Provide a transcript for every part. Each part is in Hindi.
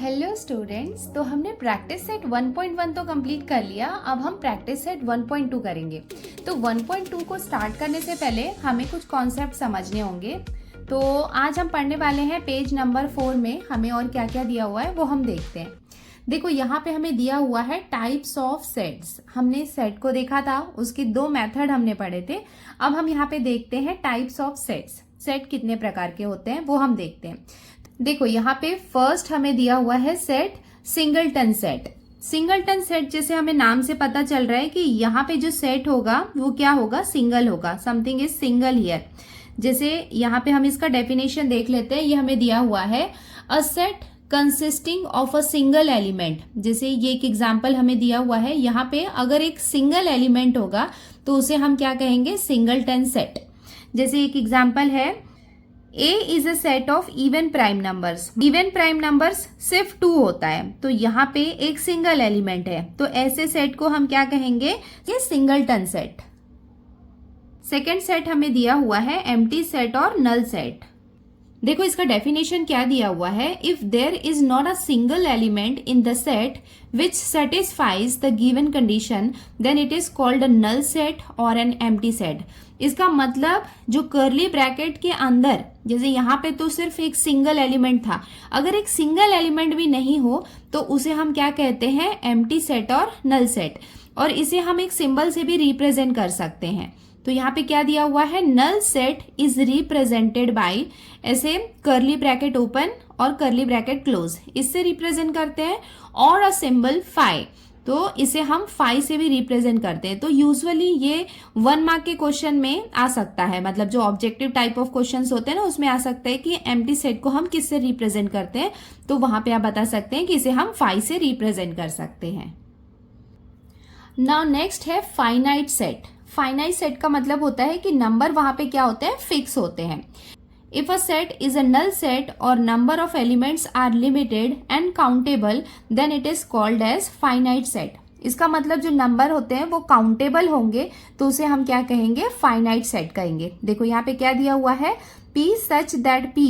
हेलो स्टूडेंट्स, तो हमने प्रैक्टिस सेट 1.1 तो कंप्लीट कर लिया। अब हम प्रैक्टिस सेट 1.2 करेंगे। तो 1.2 को स्टार्ट करने से पहले हमें कुछ कॉन्सेप्ट समझने होंगे। तो आज हम पढ़ने वाले हैं पेज नंबर 4 में हमें और क्या क्या दिया हुआ है वो हम देखते हैं। देखो यहाँ पे हमें दिया हुआ है टाइप्स ऑफ सेट्स। हमने सेट को देखा था, उसकी दो मेथड हमने पढ़े थे। अब हम यहाँ पे देखते हैं टाइप्स ऑफ सेट्स। सेट कितने प्रकार के होते हैं वो हम देखते हैं। देखो यहाँ पे फर्स्ट हमें दिया हुआ है set singleton set. Singleton set जैसे हमें नाम से पता चल रहा है कि यहाँ पे जो सेट होगा वो क्या होगा, सिंगल होगा। Something is single here. जैसे यहाँ पे हम इसका डेफिनेशन देख लेते हैं। ये हमें दिया हुआ है a set consisting of a single element. जैसे ये एक एग्जाम्पल हमें दिया हुआ है। यहाँ पे अगर एक सिंगल एलिमेंट होगा तो उसे हम क्या कहेंगे, सिंगलटन सेट। जैसे एक एग्जाम्पल है A is a set of even prime numbers. Even prime numbers सिर्फ 2 होता है, तो यहाँ पे एक सिंगल एलिमेंट है, तो ऐसे सेट को हम क्या कहेंगे, ये सिंगलटन सेट। सेकेंड सेट हमें दिया हुआ है एम्प्टी सेट और नल सेट। देखो इसका डेफिनेशन क्या दिया हुआ है, if there is not a single element in the set which satisfies the given condition then it is called a null set और एन एम्प्टी सेट। इसका मतलब जो कर्ली ब्रैकेट के अंदर, जैसे यहाँ पे तो सिर्फ एक सिंगल एलिमेंट था, अगर एक सिंगल एलिमेंट भी नहीं हो तो उसे हम क्या कहते हैं, एम्प्टी सेट और नल सेट। और इसे हम एक सिंबल से भी रिप्रेजेंट कर सकते हैं। तो यहाँ पे क्या दिया हुआ है, null set is represented by, ऐसे कर्ली ब्रैकेट ओपन और कर्ली ब्रैकेट क्लोज, इससे रिप्रेजेंट करते हैं, और अ सिंबल फाई, तो इसे हम फाई से भी रिप्रेजेंट करते हैं। तो यूजुअली ये 1 मार्क के क्वेश्चन में आ सकता है, मतलब जो ऑब्जेक्टिव टाइप ऑफ क्वेश्चंस होते हैं ना उसमें आ सकता है कि एम्प्टी सेट को हम किससे रिप्रेजेंट करते हैं, तो वहां पे आप बता सकते हैं कि इसे हम फाई से रिप्रेजेंट कर सकते हैं। नाउ नेक्स्ट है फाइनाइट सेट। फाइनाइट सेट का मतलब होता है कि नंबर वहां पे क्या होते हैं, फिक्स होते हैं। If a set is a null set or number of elements are limited and countable, then it is called as finite set. इसका मतलब जो नंबर होते हैं वो काउंटेबल होंगे तो उसे हम क्या कहेंगे, फाइनाइट सेट कहेंगे। देखो यहाँ पे क्या दिया हुआ है, P such that P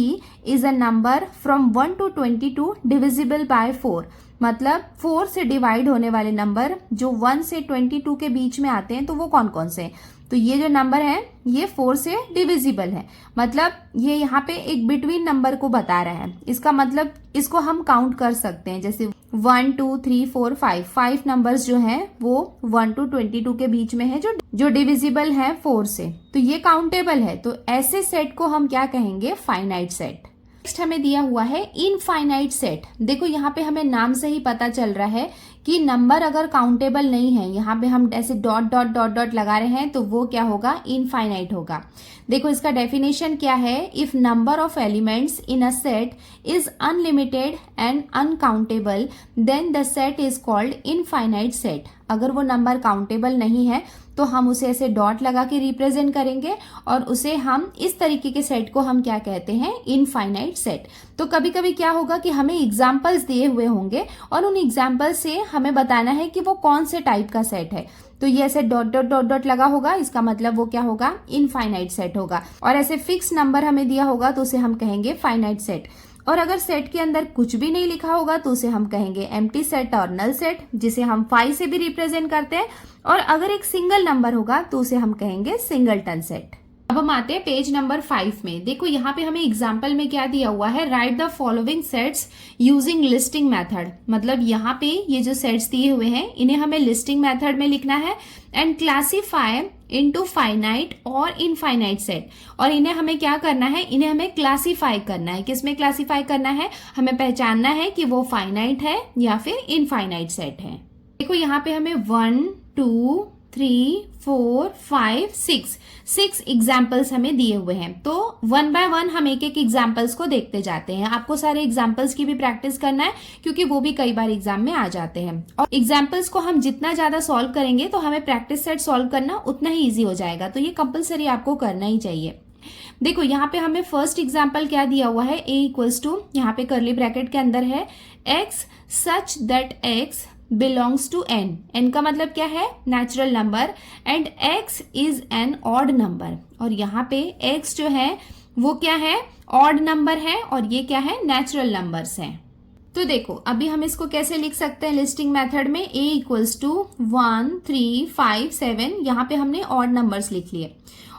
is a number from 1 to 22 divisible by 4। मतलब 4 से डिवाइड होने वाले नंबर जो 1 से 22 के बीच में आते हैं तो वो कौन कौन से हैं। तो ये जो नंबर है ये 4 से डिविजिबल है, मतलब ये यहाँ पे एक बिटवीन नंबर को बता रहा है। इसका मतलब इसको हम काउंट कर सकते हैं, जैसे 1 2 3 4 5 नंबर्स जो हैं वो 1 to 22 के बीच में है, जो डिविजिबल है 4 से, तो ये काउंटेबल है। तो ऐसे सेट को हम क्या कहेंगे, फाइनाइट सेट। नेक्स्ट हमें दिया हुआ है इनफाइनाइट सेट। देखो यहाँ पे हमें नाम से ही पता चल रहा है कि नंबर अगर काउंटेबल नहीं है, यहाँ पे हम ऐसे डॉट डॉट डॉट डॉट लगा रहे हैं तो वो क्या होगा, इनफाइनाइट होगा। देखो इसका डेफिनेशन क्या है, if number of elements in a set is unlimited and uncountable then the set is called infinite set. अगर वो नंबर काउंटेबल नहीं है तो हम उसे ऐसे डॉट लगा के रिप्रेजेंट करेंगे और उसे हम इस तरीके के सेट को हम क्या कहते हैं, इनफाइनाइट सेट। तो कभी कभी क्या होगा कि हमें एग्जाम्पल्स दिए हुए होंगे और उन एग्जाम्पल से हमें बताना है कि वो कौन से टाइप का सेट है, तो ये ऐसे डॉट डॉट डॉट डॉट लगा होगा, इसका मतलब वो क्या होगा, इनफाइनाइट सेट होगा। और ऐसे फिक्स नंबर हमें दिया होगा तो उसे हम कहेंगे फाइनाइट सेट। और अगर सेट के अंदर कुछ भी नहीं लिखा होगा तो उसे हम कहेंगे एम्प्टी सेट और नल सेट, जिसे हम फाई से भी रिप्रेजेंट करते हैं। और अगर एक सिंगल नंबर होगा तो उसे हम कहेंगे सिंगलटन सेट। अब हम आते हैं पेज नंबर 5 में। देखो यहाँ पे हमें एग्जाम्पल में क्या दिया हुआ है, right the following sets using listing method. मतलब यहाँ पे ये जो सेट्स दिए हुए हैं इन्हें हमें लिस्टिंग मेथड में लिखना है एंड क्लासीफाई इनटू फाइनाइट और इनफाइनाइट सेट। और इन्हें हमें क्या करना है, इन्हें हमें क्लासीफाई करना है। किसमें क्लासीफाई करना है, हमें पहचानना है कि वो फाइनाइट है या फिर इनफाइनाइट सेट है। देखो यहाँ पे हमें 1 2 3 4 5 6 एग्जाम्पल्स हमें दिए हुए हैं। तो 1 by 1 हम एक एक एग्जाम्पल्स को देखते जाते हैं। आपको सारे एग्जाम्पल्स की भी प्रैक्टिस करना है क्योंकि वो भी कई बार एग्जाम में आ जाते हैं। और एग्जाम्पल्स को हम जितना ज्यादा सॉल्व करेंगे तो हमें प्रैक्टिस सेट सॉल्व करना उतना ही ईजी हो जाएगा, तो ये कंपल्सरी आपको करना ही चाहिए। देखो यहाँ पे हमें फर्स्ट एग्जाम्पल क्या दिया हुआ है, a इक्वल्स टू, यहाँ पे कर्ली ब्रैकेट के अंदर है x such that x belongs to n। n का मतलब क्या है, natural number, and x is an odd number. और यहाँ पे x जो है वो क्या है, ऑड नंबर है और ये क्या है, नेचुरल नंबर्स हैं। तो देखो अभी हम इसको कैसे लिख सकते हैं लिस्टिंग मेथड में, a इक्वल्स टू 1 3 5 7, यहाँ पे हमने ऑड नंबर्स लिख लिए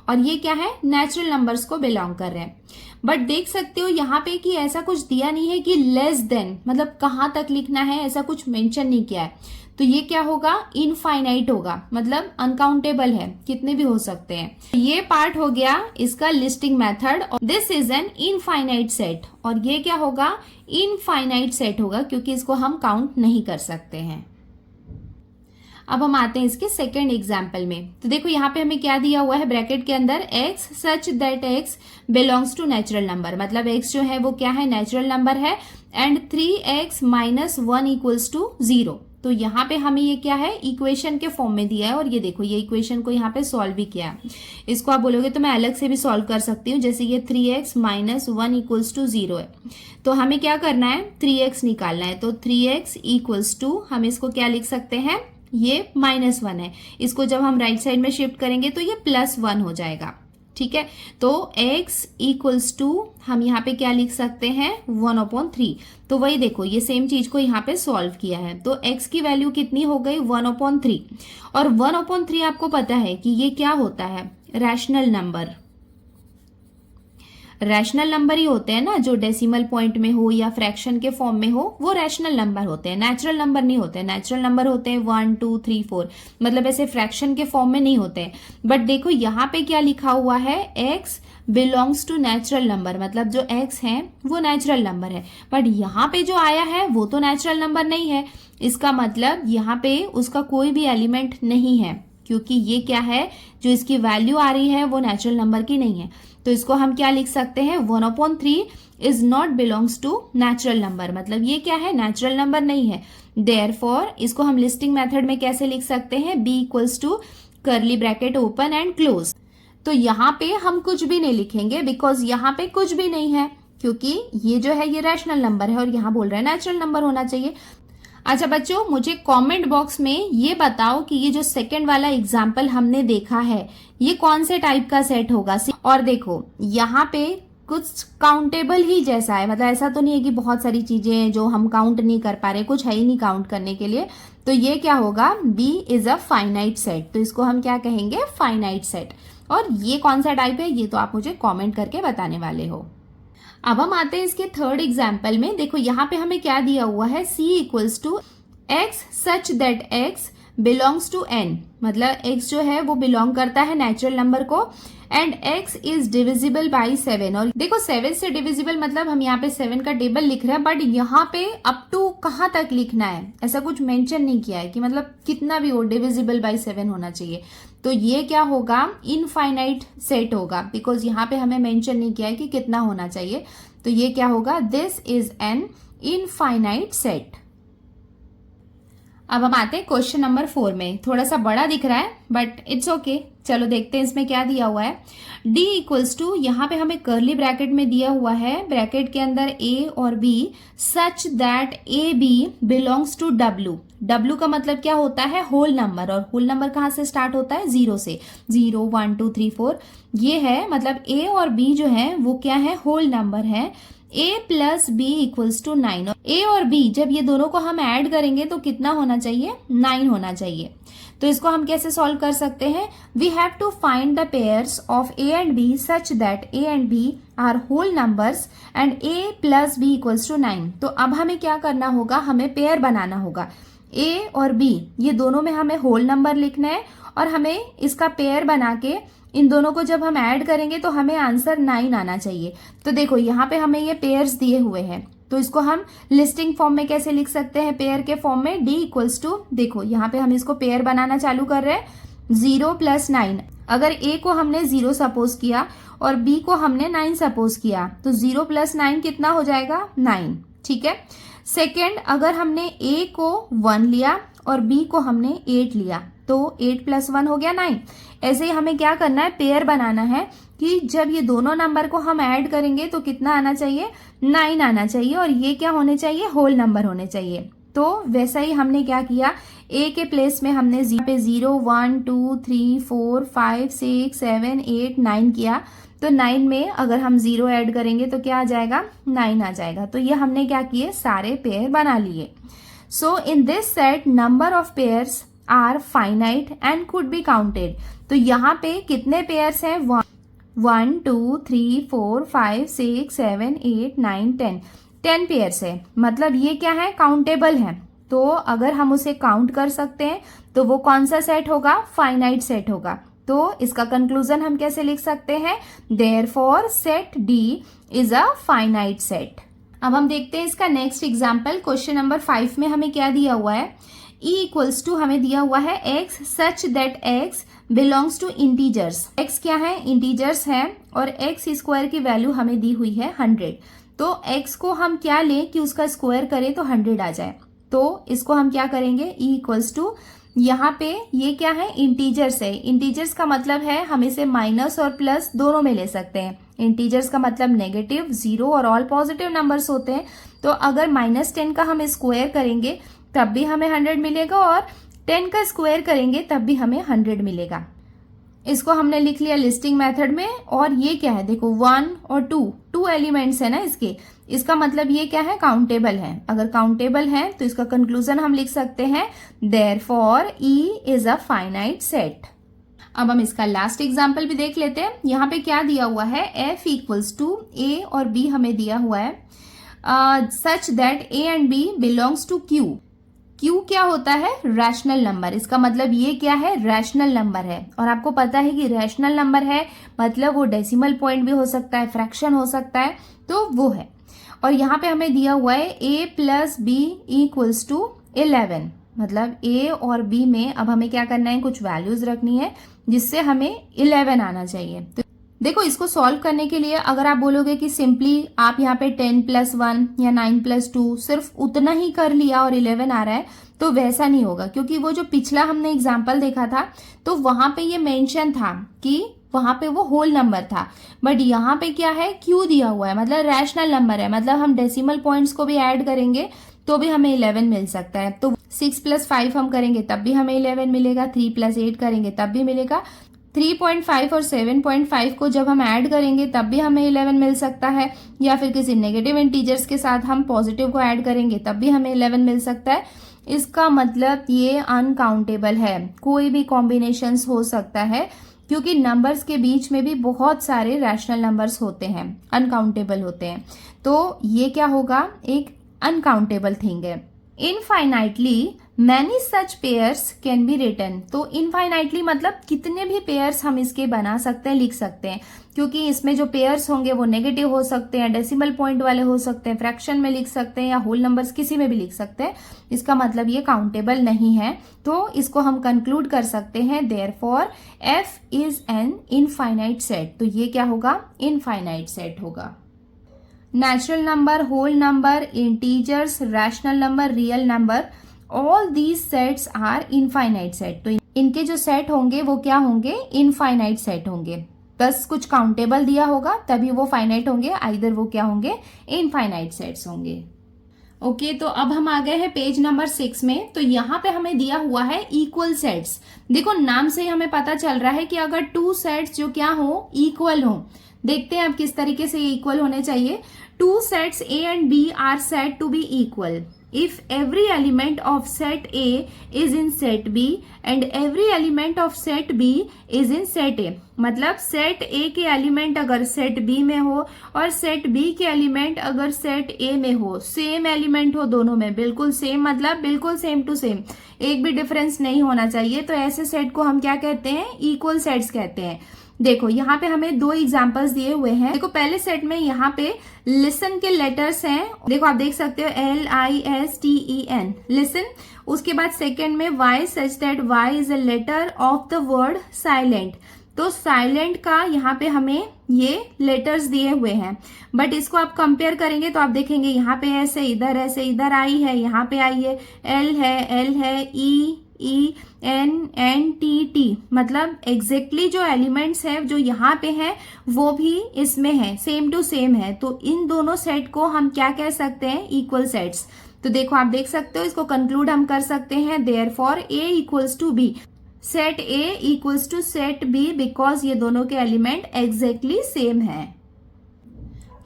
और ये क्या है, नेचुरल नंबर्स को बिलोंग कर रहे हैं। बट देख सकते हो यहाँ पे कि ऐसा कुछ दिया नहीं है कि लेस देन, मतलब कहाँ तक लिखना है ऐसा कुछ मेंशन नहीं किया है। तो ये क्या होगा, इनफाइनाइट होगा, मतलब अनकाउंटेबल है, कितने भी हो सकते हैं। ये पार्ट हो गया इसका listing method. This is an infinite set, और ये क्या होगा, इनफाइनाइट सेट होगा, क्योंकि इसको हम काउंट नहीं कर सकते हैं। अब हम आते हैं इसके सेकेंड एग्जाम्पल में। तो देखो यहाँ पे हमें क्या दिया हुआ है ब्रैकेट के अंदर, x such that x belongs to natural number, मतलब x जो है वो क्या है, नेचुरल नंबर है, and 3x minus 1 equals to 0। तो यहाँ पे हमें ये क्या है, इक्वेशन के फॉर्म में दिया है, और ये देखो ये इक्वेशन को यहाँ पे सॉल्व भी किया है। इसको आप बोलोगे तो मैं अलग से भी सॉल्व कर सकती हूँ, जैसे ये 3x माइनस 1 इक्वल्स टू 0 है, तो हमें क्या करना है, 3x निकालना है। तो 3x इक्वल्स टू, हम इसको क्या लिख सकते हैं, ये -1 है, इसको जब हम राइट साइड में शिफ्ट करेंगे तो ये +1 हो जाएगा, ठीक है। तो x इक्वल्स टू हम यहाँ पे क्या लिख सकते हैं, 1/3। तो वही देखो ये सेम चीज को यहाँ पे सॉल्व किया है, तो x की वैल्यू कितनी हो गई, 1/3। और 1/3 आपको पता है कि ये क्या होता है, रैशनल नंबर। रैशनल नंबर ही होते हैं ना, जो डेसिमल पॉइंट में हो या फ्रैक्शन के फॉर्म में हो, वो रैशनल नंबर होते हैं, नेचुरल नंबर नहीं होते हैं। नेचुरल नंबर होते हैं 1 2 3 4, मतलब ऐसे फ्रैक्शन के फॉर्म में नहीं होते हैं। बट देखो यहाँ पे क्या लिखा हुआ है, x belongs to natural number, मतलब जो x है वो नेचुरल नंबर है, बट यहाँ पे जो आया है वो तो नेचुरल नंबर नहीं है। इसका मतलब यहाँ पे उसका कोई भी एलिमेंट नहीं है, क्योंकि ये क्या है, जो इसकी वैल्यू आ रही है वो नेचुरल नंबर की नहीं है। तो इसको हम क्या लिख सकते हैं, 1/3 is not belongs to natural number, मतलब ये क्या है, नेचुरल नंबर नहीं है। देयरफॉर इसको हम लिस्टिंग मेथड में कैसे लिख सकते हैं, b equals to curly bracket open and close. तो यहाँ पे हम कुछ भी नहीं लिखेंगे, बिकॉज यहाँ पे कुछ भी नहीं है, क्योंकि ये जो है ये रैशनल नंबर है और यहाँ बोल रहे हैं नेचुरल नंबर होना चाहिए। अच्छा बच्चों, मुझे कमेंट बॉक्स में ये बताओ कि ये जो सेकंड वाला एग्जाम्पल हमने देखा है ये कौन से टाइप का सेट होगा। और देखो यहाँ पे कुछ काउंटेबल ही जैसा है, मतलब ऐसा तो नहीं है कि बहुत सारी चीजें हैं जो हम काउंट नहीं कर पा रहे, कुछ है ही नहीं काउंट करने के लिए। तो ये क्या होगा, B is a finite set, तो इसको हम क्या कहेंगे, फाइनाइट सेट। और ये कौन सा टाइप है ये तो आप मुझे कॉमेंट करके बताने वाले हो। अब हम आते हैं इसके थर्ड एग्जाम्पल में। देखो यहाँ पे हमें क्या दिया हुआ है, c equals to x such that x belongs to n, मतलब x जो है वो बिलोंग करता है नेचुरल नंबर को, and x is divisible by 7। और देखो 7 से डिविजिबल मतलब हम यहाँ पे 7 का टेबल लिख रहे हैं, बट यहाँ पे अप टू कहाँ तक लिखना है ऐसा कुछ मेंशन नहीं किया है कि मतलब कितना भी हो डिविजिबल बाई 7 होना चाहिए। तो ये क्या होगा, इनफाइनाइट सेट होगा, बिकॉज यहाँ पे हमें मेंशन नहीं किया है कि कितना होना चाहिए। तो ये क्या होगा, this is an infinite set. अब हम आते हैं क्वेश्चन नंबर 4 में। थोड़ा सा बड़ा दिख रहा है बट इट्स ओके। चलो देखते हैं इसमें क्या दिया हुआ है। d इक्वल्स टू, यहाँ पे हमें कर्ली ब्रैकेट में दिया हुआ है, ब्रैकेट के अंदर a और b such that a b belongs to w। w का मतलब क्या होता है, होल नंबर, और होल नंबर कहाँ से स्टार्ट होता है, 0 से। 0 1 2 3 4 ये है, मतलब a और b जो है वो क्या है, होल नंबर है। a plus b equals to 9, और a और b जब ये दोनों को हम ऐड करेंगे तो कितना होना चाहिए, 9 होना चाहिए। तो इसको हम कैसे सॉल्व कर सकते हैं, we have to find the pairs of a and b such that a and b are whole numbers and a plus b equals to 9। तो अब हमें क्या करना होगा, हमें पेयर बनाना होगा। a और b ये दोनों में हमें होल नंबर लिखना है, और हमें इसका पेयर बना के इन दोनों को जब हम ऐड करेंगे तो हमें आंसर 9 आना चाहिए। तो देखो यहाँ पे हमें ये पेयर्स दिए हुए हैं, तो इसको हम लिस्टिंग फॉर्म में कैसे लिख सकते हैं, पेयर के फॉर्म में। d इक्वल्स टू, देखो यहाँ पे हम इसको पेयर बनाना चालू कर रहे हैं, 0 प्लस 9। अगर a को हमने 0 सपोज किया और b को हमने 9 सपोज किया, तो 0 प्लस 9 कितना हो जाएगा, 9, ठीक है। सेकेंड, अगर हमने a को 1 लिया और b को हमने 8 लिया, तो 8 प्लस 1 हो गया 9। ऐसे ही हमें क्या करना है, पेयर बनाना है कि जब ये दोनों नंबर को हम ऐड करेंगे तो कितना आना चाहिए, 9 आना चाहिए, और ये क्या होने चाहिए, होल नंबर होने चाहिए। तो वैसा ही हमने क्या किया, a के प्लेस में हमने 0 1 2 3 4 5 6 7 8 9 किया। तो 9 में अगर हम 0 ऐड करेंगे तो क्या आ जाएगा, 9 आ जाएगा। तो ये हमने क्या किए, सारे पेयर बना लिए। So in this set number of pairs are finite and could be counted. तो यहाँ पे कितने पेयर्स हैं, 1 2 3 4 5 6 7 8 9 10 पेयर्स है। मतलब ये क्या है, काउंटेबल है। तो अगर हम उसे काउंट कर सकते हैं तो वो कौन सा सेट होगा, फाइनाइट सेट होगा। तो इसका कंक्लूजन हम कैसे लिख सकते हैं, therefore set D is a finite set. अब हम देखते हैं इसका नेक्स्ट एग्जाम्पल। क्वेश्चन नंबर 5 में हमें क्या दिया हुआ है, E इक्वल्स टू हमें दिया हुआ है x such that x belongs to integers. x क्या है, इंटीजर्स है, और x स्क्वायर की वैल्यू हमें दी हुई है 100। तो x को हम क्या लें कि उसका स्क्वायर करें तो 100 आ जाए। तो इसको हम क्या करेंगे, E इक्वल्स टू, यहाँ पे ये क्या है, इंटीजर्स है। इंटीजर्स का मतलब है हम इसे माइनस और प्लस दोनों में ले सकते हैं। इंटीजर्स का मतलब नेगेटिव, 0 और ऑल पॉजिटिव नंबर्स होते हैं। तो अगर -10 का हम स्क्वायर करेंगे तब भी हमें 100 मिलेगा, और 10 का स्क्वायर करेंगे तब भी हमें 100 मिलेगा। इसको हमने लिख लिया लिस्टिंग मेथड में। और ये क्या है, देखो 1 और 2 एलिमेंट्स है ना इसके, इसका मतलब ये क्या है, काउंटेबल है। अगर काउंटेबल है तो इसका कंक्लूजन हम लिख सकते हैं, therefore E is a finite set. अब हम इसका लास्ट एग्जाम्पल भी देख लेते हैं। यहाँ पे क्या दिया हुआ है, F इक्वल्स टू A और B हमें दिया हुआ है, such that A and B belongs to Q। Q क्या होता है, रैशनल नंबर। इसका मतलब ये क्या है, रैशनल नंबर है। और आपको पता है कि रैशनल नंबर है मतलब वो डेसिमल पॉइंट भी हो सकता है, फ्रैक्शन हो सकता है, तो वो है। और यहाँ पे हमें दिया हुआ है A plus B equals to 11। मतलब A और B में अब हमें क्या करना है, कुछ वैल्यूज रखनी है जिससे हमें 11 आना चाहिए। तो देखो इसको सॉल्व करने के लिए अगर आप बोलोगे कि सिंपली आप यहाँ पे 10 + 1 या 9 + 2 सिर्फ उतना ही कर लिया और 11 आ रहा है, तो वैसा नहीं होगा। क्योंकि वो जो पिछला हमने एग्जाम्पल देखा था तो वहां पे ये मेंशन था कि वहां पे वो होल नंबर था, बट यहाँ पे क्या है, Q दिया हुआ है, मतलब रैशनल नंबर है। मतलब हम डेसिमल पॉइंट्स को भी ऐड करेंगे तो भी हमें 11 मिल सकता है। तो 6 + 5 हम करेंगे तब भी हमें 11 मिलेगा, 3 + 8 करेंगे तब भी मिलेगा, 3.5 और 7.5 को जब हम ऐड करेंगे तब भी हमें 11 मिल सकता है, या फिर किसी नेगेटिव इंटीजर्स के साथ हम पॉजिटिव को ऐड करेंगे तब भी हमें 11 मिल सकता है। इसका मतलब ये अनकाउंटेबल है, कोई भी कॉम्बिनेशंस हो सकता है, क्योंकि नंबर्स के बीच में भी बहुत सारे रैशनल नंबर्स होते हैं, अनकाउंटेबल होते हैं। तो ये क्या होगा, एक अनकाउंटेबल थिंग है। Infinitely many such pairs can be written. तो इनफाइनाइटली मतलब कितने भी पेयर्स हम इसके बना सकते हैं, लिख सकते हैं, क्योंकि इसमें जो पेयर्स होंगे वो नेगेटिव हो सकते हैं, डेसिमल पॉइंट वाले हो सकते हैं, फ्रैक्शन में लिख सकते हैं, या होल नंबर्स किसी में भी लिख सकते हैं। इसका मतलब ये काउंटेबल नहीं है। तो इसको हम कंक्लूड कर सकते हैं, therefore F is an infinite set. तो ये क्या होगा, इनफाइनाइट सेट होगा। Natural number, whole number, integers, rational number, real number, all these sets are infinite set. तो इनके जो सेट होंगे वो क्या होंगे, इनफाइनाइट सेट होंगे। बस कुछ काउंटेबल दिया होगा तभी वो फाइनाइट होंगे, आइदर वो क्या होंगे, इनफाइनाइट सेट्स होंगे। ओके, तो अब हम आ गए हैं पेज नंबर 6 में। तो यहाँ पे हमें दिया हुआ है इक्वल सेट्स। देखो नाम से ही हमें पता चल रहा है कि अगर 2 सेट्स जो क्या हो, इक्वल हो। देखते हैं अब किस तरीके से इक्वल होने चाहिए। 2 sets A and B are said to be equal if every element of set A is in set B and every element of set B is in set A। मतलब सेट A के एलिमेंट अगर सेट B में हो और सेट B के एलिमेंट अगर सेट A में हो, सेम एलिमेंट हो दोनों में, बिल्कुल सेम, मतलब बिल्कुल सेम टू सेम, एक भी डिफरेंस नहीं होना चाहिए, तो ऐसे सेट को हम क्या कहते हैं, इक्वल सेट्स कहते हैं। देखो यहाँ पे हमें 2 एग्जांपल्स दिए हुए हैं। देखो पहले सेट में यहाँ पे लिसन के लेटर्स हैं, देखो आप देख सकते हो LISTEN, लिसन। उसके बाद सेकंड में Y such that Y is a letter of the word silent. तो साइलेंट का यहाँ पे हमें ये लेटर्स दिए हुए हैं, बट इसको आप कंपेयर करेंगे तो आप देखेंगे यहाँ पे ऐसे इधर आई है, यहाँ पे आई है, L है, ENNT, मतलब एग्जैक्टली जो एलिमेंट्स है जो यहाँ पे है वो भी इसमें है, सेम टू सेम है। तो इन दोनों सेट को हम क्या कह सकते हैं, इक्वल सेट्स। तो देखो आप देख सकते हो, इसको कंक्लूड हम कर सकते हैं, therefore A equals to B। Set A equals to set B because ये दोनों के एलिमेंट एग्जैक्टली सेम है।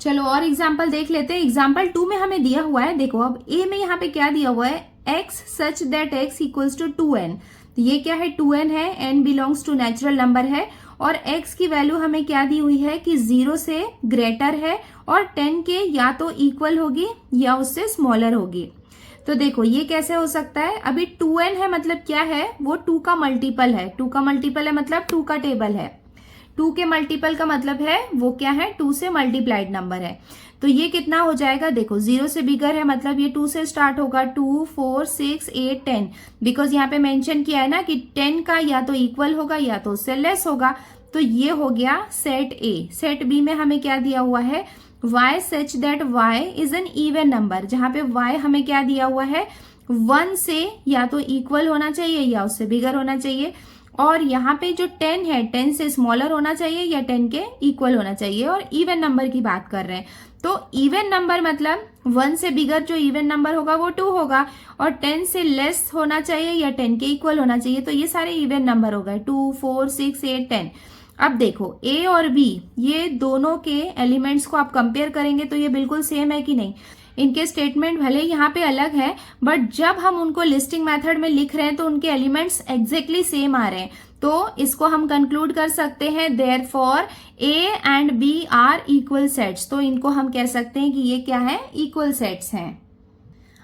चलो और एग्जाम्पल देख लेते हैं। एग्जाम्पल 2 में हमें दिया हुआ है, देखो अब ए में यहाँ पे क्या दिया हुआ है, x such that x equals to 2n। ये क्या है, 2n है, n belongs to natural number है और x की वैल्यू हमें क्या दी हुई है कि 0 से ग्रेटर है और 10 के या तो इक्वल होगी या उससे स्मॉलर होगी। तो देखो ये कैसे हो सकता है, अभी 2n है मतलब क्या है, वो 2 का मल्टीपल है। 2 का मल्टीपल है मतलब 2 का टेबल है। 2 के मल्टीपल का मतलब है वो क्या है, 2 से मल्टीप्लाइड नंबर है। तो ये कितना हो जाएगा, देखो 0 से बिगर है मतलब ये 2 से स्टार्ट होगा, 2, 4, 6, 8, 10। बिकॉज यहाँ पे मेंशन किया है ना कि 10 का या तो इक्वल होगा या तो उससे लेस होगा। तो ये हो गया सेट ए। सेट बी में हमें क्या दिया हुआ है, y such that y is an even number, जहां पे y हमें क्या दिया हुआ है, 1 से या तो इक्वल होना चाहिए या उससे बिगर होना चाहिए। और यहाँ पे जो 10 है 10 से स्मॉलर होना चाहिए या 10 के इक्वल होना चाहिए और इवन नंबर की बात कर रहे हैं। तो इवन नंबर मतलब 1 से बिगर जो इवन नंबर होगा वो 2 होगा और 10 से लेस होना चाहिए या 10 के इक्वल होना चाहिए। तो ये सारे इवन नंबर हो गए, 2, 4, 6, 8, 10। अब देखो ए और बी ये दोनों के एलिमेंट्स को आप कंपेयर करेंगे तो ये बिल्कुल सेम है कि नहीं। इनके स्टेटमेंट भले यहाँ पे अलग है बट जब हम उनको लिस्टिंग मेथड में लिख रहे हैं तो उनके एलिमेंट्स एग्जैक्टली सेम आ रहे हैं। तो इसको हम कंक्लूड कर सकते हैं therefore A and B are equal sets. तो इनको हम कह सकते हैं कि ये क्या है, इक्वल सेट्स हैं।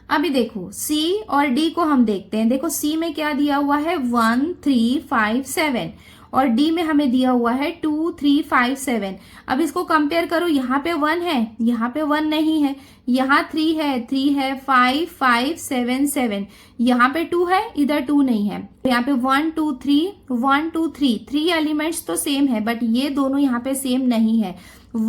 अभी देखो सी और डी को हम देखते हैं। देखो सी में क्या दिया हुआ है, 1, 3, 5, 7 और डी में हमें दिया हुआ है 2, 3, 5, 7। अब इसको कंपेयर करो, यहाँ पे 1 है, यहाँ पे 1 नहीं है, यहाँ 3 है, 5, 5, 7, 7, यहाँ पे 2 है, इधर 2 नहीं है। यहाँ पे 1, 2, 3, 1, 2, 3 एलिमेंट्स तो सेम है बट ये दोनों यहाँ पे सेम नहीं है।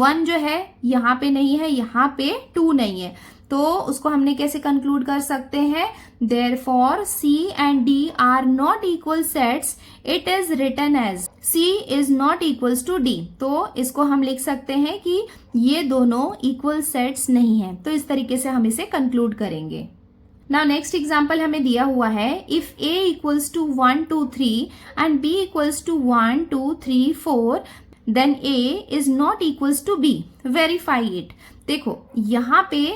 1 जो है यहाँ पे नहीं है, यहाँ पे 2 नहीं है। तो उसको हमने कैसे कंक्लूड कर सकते हैं, therefore C and D are not equal sets, it is written as C is not equals to D। तो इसको हम लिख सकते हैं कि ये दोनों इक्वल सेट्स नहीं है। तो इस तरीके से हम इसे कंक्लूड करेंगे। नाउ नेक्स्ट एग्जाम्पल हमें दिया हुआ है, if A equals to 1, 2, 3 and B equals to 1, 2, 3, 4 then A is not equals to B, verify it. देखो यहाँ पे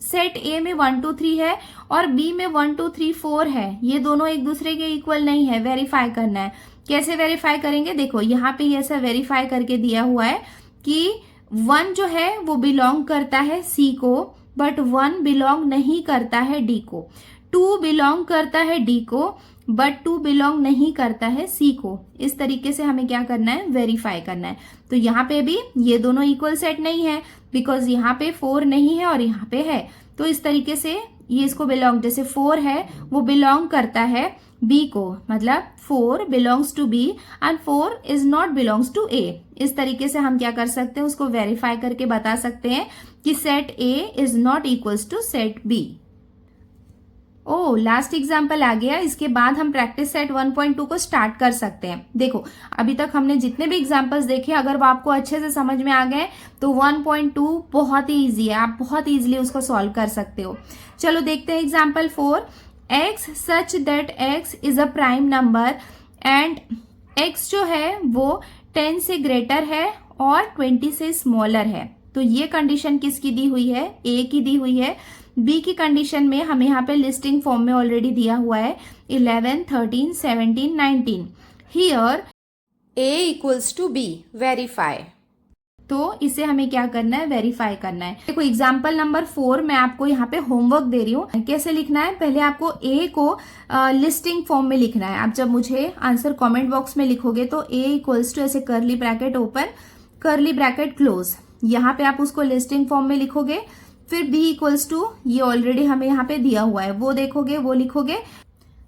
सेट ए में 1, 2, 3 है और बी में 1, 2, 3, 4 है। ये दोनों एक दूसरे के इक्वल नहीं है, वेरीफाई करना है। कैसे वेरीफाई करेंगे, देखो यहाँ पे ये ऐसा वेरीफाई करके दिया हुआ है कि 1 जो है वो बिलोंग करता है सी को बट 1 बिलोंग नहीं करता है डी को। 2 बिलोंग करता है डी को बट 2 बिलोंग नहीं करता है सी को। इस तरीके से हमें क्या करना है, वेरीफाई करना है। तो यहाँ पे भी ये दोनों इक्वल सेट नहीं है बिकॉज यहाँ पे 4 नहीं है और यहाँ पे है। तो इस तरीके से ये इसको बिलोंग, जैसे 4 है वो बिलोंग करता है बी को, मतलब 4 belongs to B and 4 is not belongs to A. इस तरीके से हम क्या कर सकते हैं, उसको वेरीफाई करके बता सकते हैं कि set A is not equals to set B. Oh last example आ गया। इसके बाद हम प्रैक्टिस सेट 1.2 को स्टार्ट कर सकते हैं। देखो अभी तक हमने जितने भी एग्जाम्पल्स देखे अगर वो आपको अच्छे से समझ में आ गए तो 1.2 बहुत ही इजी है, आप बहुत इजीली उसको सॉल्व कर सकते हो। चलो देखते हैं example 4। x such that x is a prime number and x जो है वो 10 से ग्रेटर है और 20 से स्मॉलर है। तो ये कंडीशन किसकी दी हुई है, a की दी हुई है। बी की कंडीशन में हमें यहाँ पे लिस्टिंग फॉर्म में ऑलरेडी दिया हुआ है 11, 13, 17, 19। Here a equals to b, verify. तो इसे हमें क्या करना है, वेरीफाई करना है। देखो एग्जाम्पल नंबर 4 मैं आपको यहाँ पे होमवर्क दे रही हूँ। कैसे लिखना है, पहले आपको a को लिस्टिंग फॉर्म में लिखना है। आप जब मुझे आंसर कमेंट बॉक्स में लिखोगे तो a इक्वल्स टू ऐसे करली ब्रैकेट ओपन करली ब्रैकेट क्लोज, यहाँ पे आप उसको लिस्टिंग फॉर्म में लिखोगे। फिर b इक्वल्स टू, ये ऑलरेडी हमें यहाँ पे दिया हुआ है, वो देखोगे वो लिखोगे।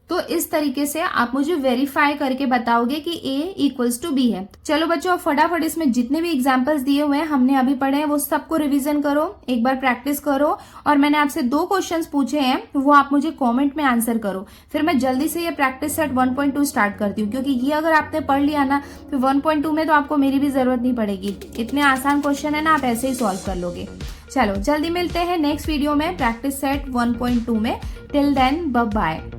तो इस तरीके से आप मुझे वेरीफाई करके बताओगे कि a इक्वल्स टू b है। चलो बच्चों फटाफट इसमें जितने भी एग्जांपल्स दिए हुए हैं हमने अभी पढ़े हैं वो सबको रिवीजन करो, एक बार प्रैक्टिस करो और मैंने आपसे 2 क्वेश्चंस पूछे हैं वो आप मुझे कमेंट में आंसर करो। फिर मैं जल्दी से ये प्रैक्टिस सेट 1.2 स्टार्ट करती हूँ क्योंकि ये अगर आपने पढ़ लिया ना फिर 1.2 में तो आपको मेरी भी जरूरत नहीं पड़ेगी। इतने आसान क्वेश्चन है ना, आप ऐसे ही सॉल्व कर लोगे। चलो जल्दी मिलते हैं नेक्स्ट वीडियो में प्रैक्टिस सेट 1.2 में। Till then bye bye.